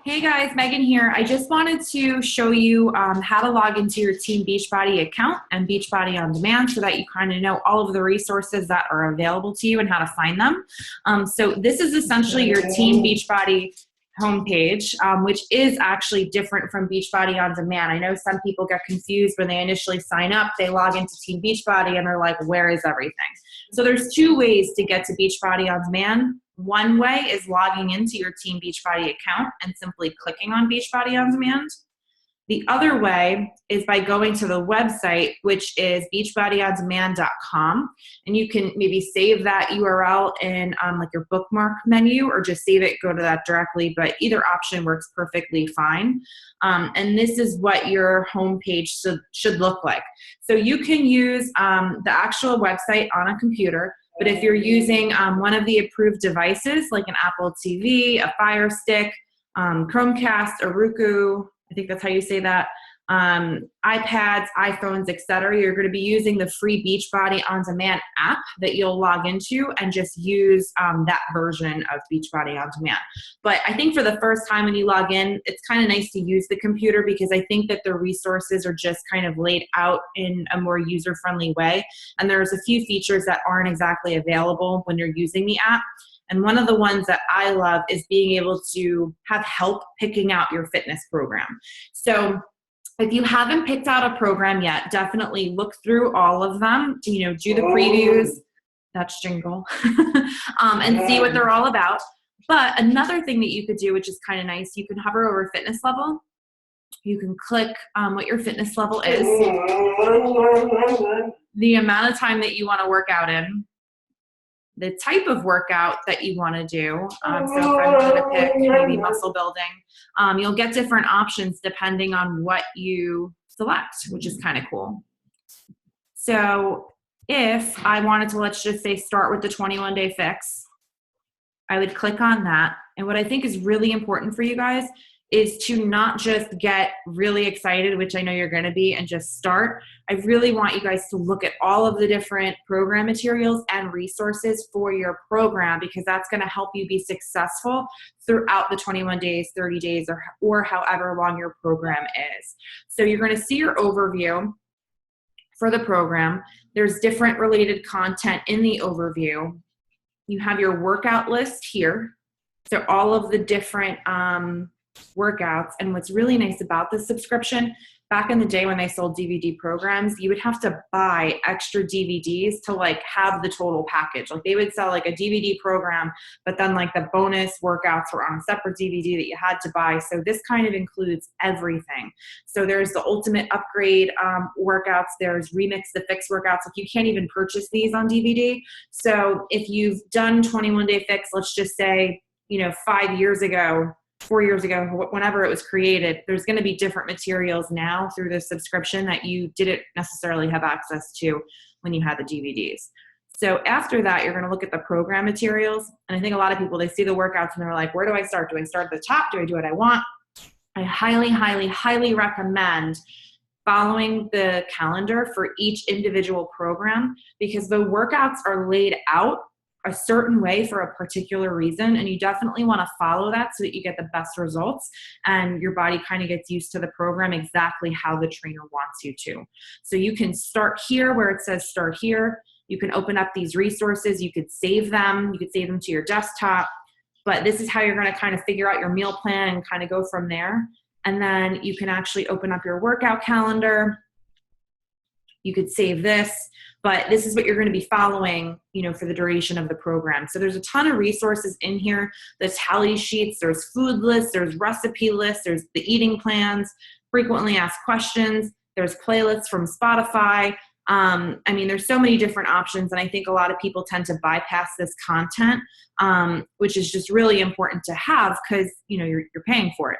Hey guys, Megan here. I just wanted to show you how to log into your Team Beachbody account and Beachbody on Demand so that you kind of know all of the resources that are available to you and how to find them. So this is essentially your Team Beachbody homepage, which is actually different from Beachbody on Demand. I know some people get confused when they initially sign up. They log into Team Beachbody and they're like, where is everything? So there's two ways to get to Beachbody on Demand. One way is logging into your Team Beachbody account and simply clicking on Beachbody on Demand. The other way is by going to the website, which is beachbodyondemand.com, and you can maybe save that URL in like your bookmark menu, or just save it, go to that directly, but either option works perfectly fine. And this is what your homepage should look like. So you can use the actual website on a computer, but if you're using one of the approved devices, like an Apple TV, a Fire Stick, Chromecast, a Roku, I think that's how you say that, iPads, iPhones, etc., you're going to be using the free Beachbody on Demand app that you'll log into and just use that version of Beachbody on Demand. But I think for the first time when you log in, it's kind of nice to use the computer because I think that the resources are just kind of laid out in a more user-friendly way. And there's a few features that aren't exactly available when you're using the app. And one of the ones that I love is being able to have help picking out your fitness program. So if you haven't picked out a program yet, definitely look through all of them, do the previews, that's jingle, and see what they're all about. But another thing that you could do, which is kind of nice, you can hover over fitness level. You can click what your fitness level is, the amount of time that you want to work out in, the type of workout that you want to do. So if I wanted to pick maybe muscle building, you'll get different options depending on what you select, which is kind of cool. So if I wanted to, let's just say, start with the 21-day fix, I would click on that. And what I think is really important for you guys is to not just get really excited, which I know you're going to be, and just start. I really want you guys to look at all of the different program materials and resources for your program, because that's going to help you be successful throughout the 21 days, 30 days, or however long your program is. So you're going to see your overview for the program. There's different related content in the overview. You have your workout list here. So all of the different workouts. And what's really nice about this subscription, back in the day when they sold DVD programs, you would have to buy extra DVDs to like have the total package. Like they would sell like a DVD program, but then like the bonus workouts were on a separate DVD that you had to buy. So this kind of includes everything. So there's the ultimate upgrade workouts. There's remix the fix workouts. Like you can't even purchase these on DVD. So if you've done 21-day fix, let's just say, 5 years ago, 4 years ago, whenever it was created, there's going to be different materials now through this subscription that you didn't necessarily have access to when you had the DVDs. So after that, you're going to look at the program materials. And I think a lot of people, they see the workouts and they're like, where do I start? Do I start at the top? Do I do what I want? I highly, highly, highly recommend following the calendar for each individual program, because the workouts are laid out a certain way for a particular reason, and you definitely want to follow that so that you get the best results and your body kind of gets used to the program exactly how the trainer wants you to. So you can start here where it says start here. You can open up these resources. You could save them. You could save them to your desktop. But this is how you're going to kind of figure out your meal plan and kind of go from there. And then you can actually open up your workout calendar. You could save this, but this is what you're going to be following, for the duration of the program. So there's a ton of resources in here. There's tally sheets, there's food lists, there's recipe lists, there's the eating plans, frequently asked questions, there's playlists from Spotify. There's so many different options, and I think a lot of people tend to bypass this content, which is just really important to have because, you're paying for it.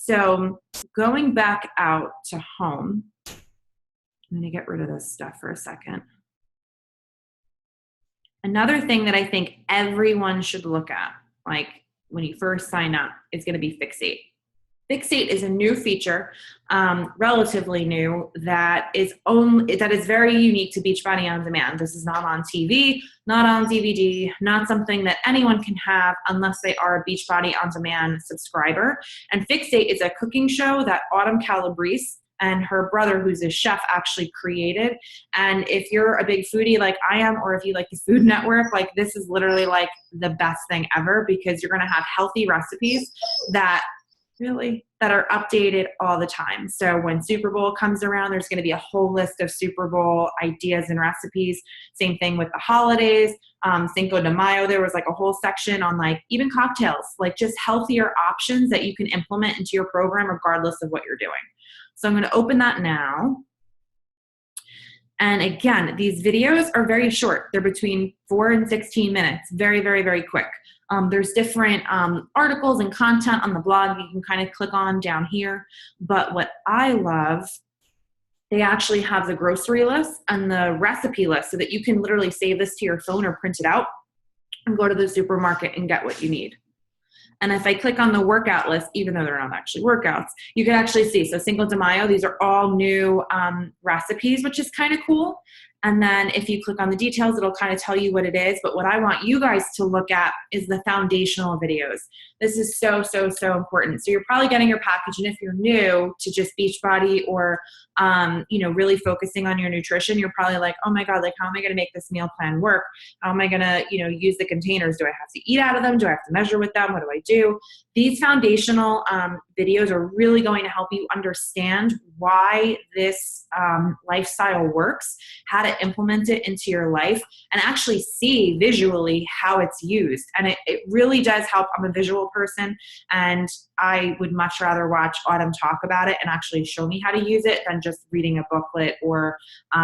So going back out to home, I'm going to get rid of this stuff for a second. Another thing that I think everyone should look at, like when you first sign up, is going to be Fixate. Fixate is a new feature, relatively new, that is very unique to Beachbody On Demand. This is not on TV, not on DVD, not something that anyone can have unless they are a Beachbody On Demand subscriber. And Fixate is a cooking show that Autumn Calabrese and her brother, who's a chef, actually created. And if you're a big foodie like I am, or if you like the Food Network, like this is literally like the best thing ever, because you're gonna have healthy recipes that are updated all the time. So when Super Bowl comes around, there's going to be a whole list of Super Bowl ideas and recipes. Same thing with the holidays. Cinco de Mayo, there was like a whole section on like even cocktails, like just healthier options that you can implement into your program regardless of what you're doing. So I'm going to open that now. And again, these videos are very short. They're between 4 and 16 minutes. Very, very, very quick. There's different articles and content on the blog you can kind of click on down here. But what I love, they actually have the grocery list and the recipe list so that you can literally save this to your phone or print it out and go to the supermarket and get what you need. And if I click on the workout list, even though they're not actually workouts, you can actually see. So Cinco de Mayo, these are all new recipes, which is kind of cool. And then if you click on the details, it'll kind of tell you what it is. But what I want you guys to look at is the foundational videos. This is so, so, so important. So you're probably getting your package. And if you're new to just Beachbody or, really focusing on your nutrition, you're probably like, oh my God, like how am I going to make this meal plan work? How am I going to, use the containers? Do I have to eat out of them? Do I have to measure with them? What do I do? These foundational videos are really going to help you understand why this lifestyle works, how to implement it into your life, and actually see visually how it's used. And it really does help. I'm a visual person, and I would much rather watch Autumn talk about it and actually show me how to use it than just reading a booklet or, a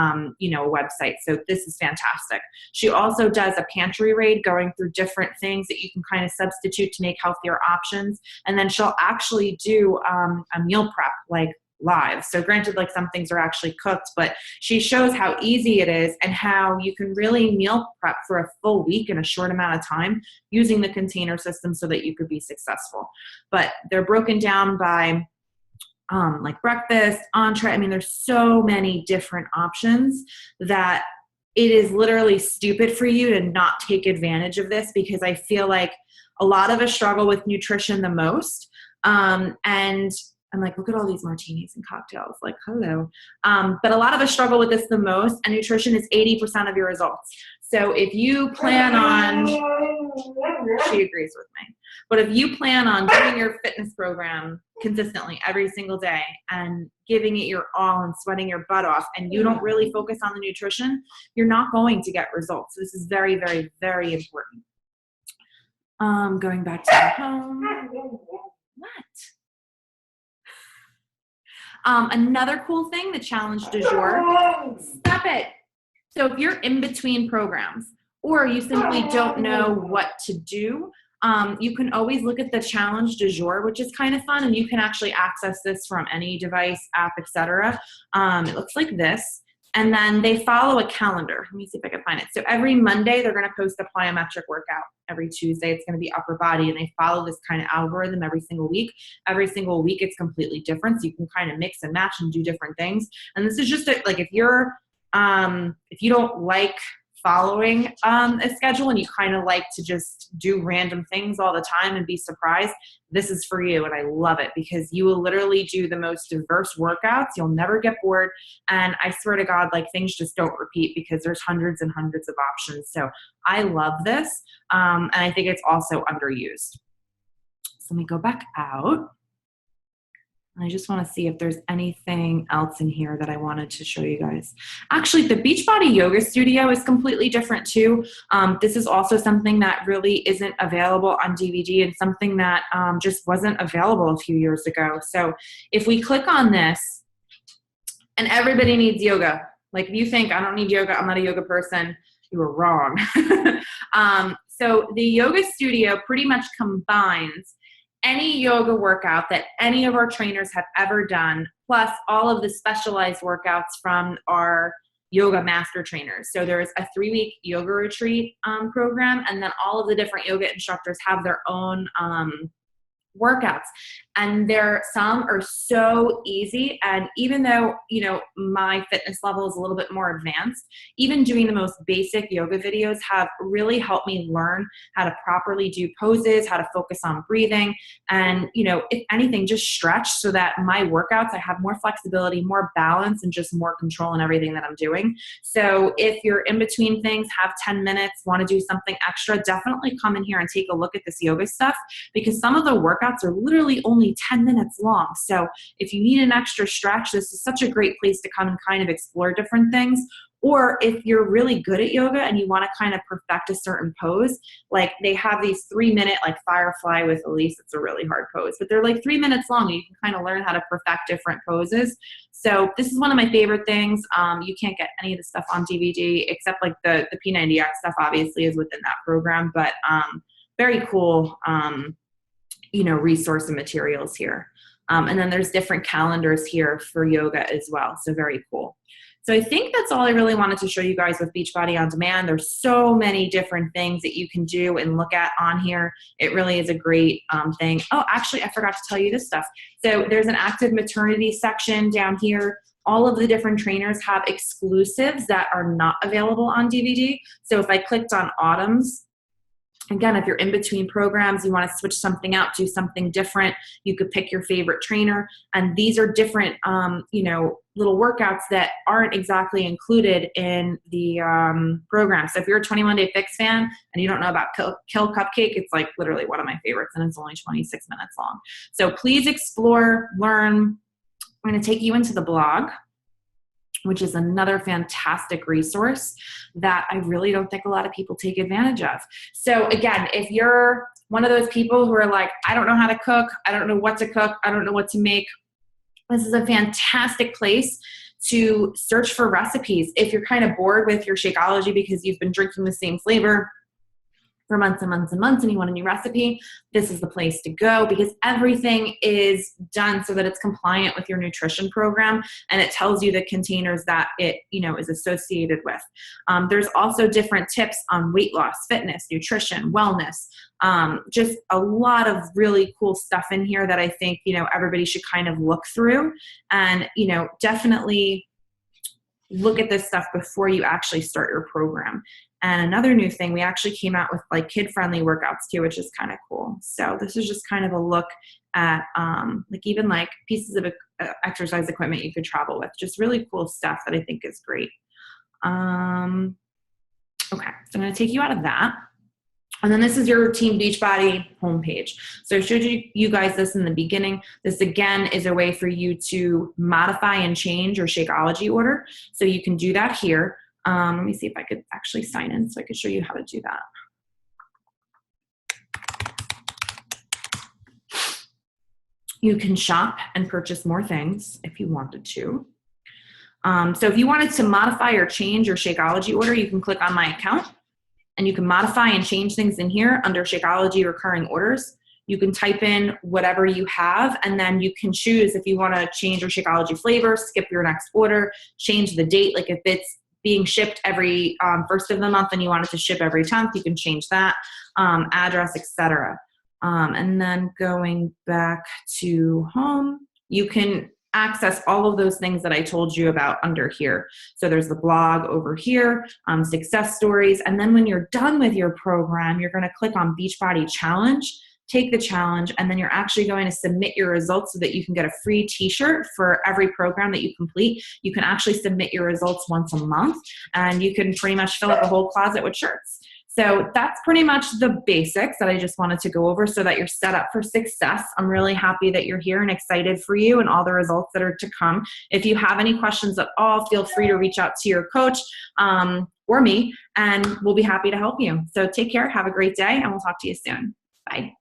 website. So this is fantastic. She also does a pantry raid going through different things that you can kind of substitute to make healthier options. And then she'll actually do a meal prep, like live. So granted, like some things are actually cooked, but she shows how easy it is and how you can really meal prep for a full week in a short amount of time using the container system so that you could be successful. But they're broken down by like breakfast, entree. I mean, there's so many different options that it is literally stupid for you to not take advantage of this, because I feel like a lot of us struggle with nutrition the most. And I'm like, look at all these martinis and cocktails, like, hello. But a lot of us struggle with this the most, and nutrition is 80% of your results. So if you plan on, she agrees with me, but if you plan on doing your fitness program consistently every single day and giving it your all and sweating your butt off, and you don't really focus on the nutrition, you're not going to get results. This is very, very, very important. Going back to the home. What? Another cool thing, the challenge du jour. Stop it. So if you're in between programs or you simply don't know what to do, you can always look at the challenge du jour, which is kind of fun, and you can actually access this from any device, app, etc. It looks like this. And then they follow a calendar. Let me see if I can find it. So every Monday, they're going to post a plyometric workout. Every Tuesday, it's going to be upper body. And they follow this kind of algorithm every single week. Every single week, it's completely different. So you can kind of mix and match and do different things. And this is just like if you don't like following a schedule and you kind of like to just do random things all the time and be surprised, this is for you. And I love it because you will literally do the most diverse workouts. You'll never get bored. And I swear to God, like things just don't repeat because there's hundreds and hundreds of options. So I love this. And I think it's also underused. So let me go back out. I just want to see if there's anything else in here that I wanted to show you guys. Actually, the Beachbody Yoga Studio is completely different too. This is also something that really isn't available on DVD and something that just wasn't available a few years ago. So if we click on this, and everybody needs yoga. Like if you think I don't need yoga, I'm not a yoga person, you are wrong. So the Yoga Studio pretty much combines any yoga workout that any of our trainers have ever done, plus all of the specialized workouts from our yoga master trainers. So there's a 3-week yoga retreat program, and then all of the different yoga instructors have their own workouts. And some are so easy. And even though, my fitness level is a little bit more advanced, even doing the most basic yoga videos have really helped me learn how to properly do poses, how to focus on breathing, and, if anything, just stretch so that my workouts, I have more flexibility, more balance, and just more control in everything that I'm doing. So if you're in between things, have 10 minutes, want to do something extra, definitely come in here and take a look at this yoga stuff, because some of the workouts are literally only 10 minutes long. So if you need an extra stretch, this is such a great place to come and kind of explore different things. Or if you're really good at yoga and you want to kind of perfect a certain pose, like they have these 3-minute, like Firefly with Elise, it's a really hard pose, but they're like 3 minutes long and you can kind of learn how to perfect different poses. So this is one of my favorite things. You can't get any of the stuff on DVD except like the P90X stuff obviously is within that program, but very cool, resource and materials here. And then there's different calendars here for yoga as well. So very cool. So I think that's all I really wanted to show you guys with Beachbody On Demand. There's so many different things that you can do and look at on here. It really is a great thing. Oh, actually, I forgot to tell you this stuff. So there's an active maternity section down here. All of the different trainers have exclusives that are not available on DVD. So if I clicked on Autumn's, again, if you're in between programs, you want to switch something out, do something different, you could pick your favorite trainer. And these are different, little workouts that aren't exactly included in the program. So if you're a 21 Day Fix fan and you don't know about Kill Cupcake, it's like literally one of my favorites and it's only 26 minutes long. So please explore, learn. I'm going to take you into the blog, which is another fantastic resource that I really don't think a lot of people take advantage of. So again, if you're one of those people who are like, I don't know how to cook, I don't know what to cook, I don't know what to make, this is a fantastic place to search for recipes. If you're kind of bored with your Shakeology because you've been drinking the same flavor for months and months and months and you want a new recipe, this is the place to go, because everything is done so that it's compliant with your nutrition program and it tells you the containers that it is associated with. There's also different tips on weight loss, fitness, nutrition, wellness, just a lot of really cool stuff in here that I think everybody should kind of look through and definitely look at this stuff before you actually start your program. And another new thing, we actually came out with like kid-friendly workouts too, which is kind of cool. So this is just kind of a look at even like pieces of exercise equipment you could travel with. Just really cool stuff that I think is great. Okay, so I'm going to take you out of that. And then this is your Team Beachbody homepage. So I showed you guys this in the beginning. This again is a way for you to modify and change your Shakeology order. So you can do that here. Let me see if I could actually sign in so I could show you how to do that. You can shop and purchase more things if you wanted to. So if you wanted to modify or change your Shakeology order, you can click on My Account and you can modify and change things in here under Shakeology recurring orders. You can type in whatever you have, and then you can choose if you want to change your Shakeology flavor, skip your next order, change the date. Like if it's being shipped every first of the month and you want it to ship every 10th, you can change that, address, etc. And then going back to home, you can access all of those things that I told you about under here. So there's the blog over here, success stories. And then when you're done with your program, you're going to click on Beachbody Challenge, take the challenge, and then you're actually going to submit your results so that you can get a free t-shirt for every program that you complete. You can actually submit your results once a month and you can pretty much fill up a whole closet with shirts. So that's pretty much the basics that I just wanted to go over so that you're set up for success. I'm really happy that you're here and excited for you and all the results that are to come. If you have any questions at all, feel free to reach out to your coach or me, and we'll be happy to help you. So take care, have a great day, and we'll talk to you soon. Bye.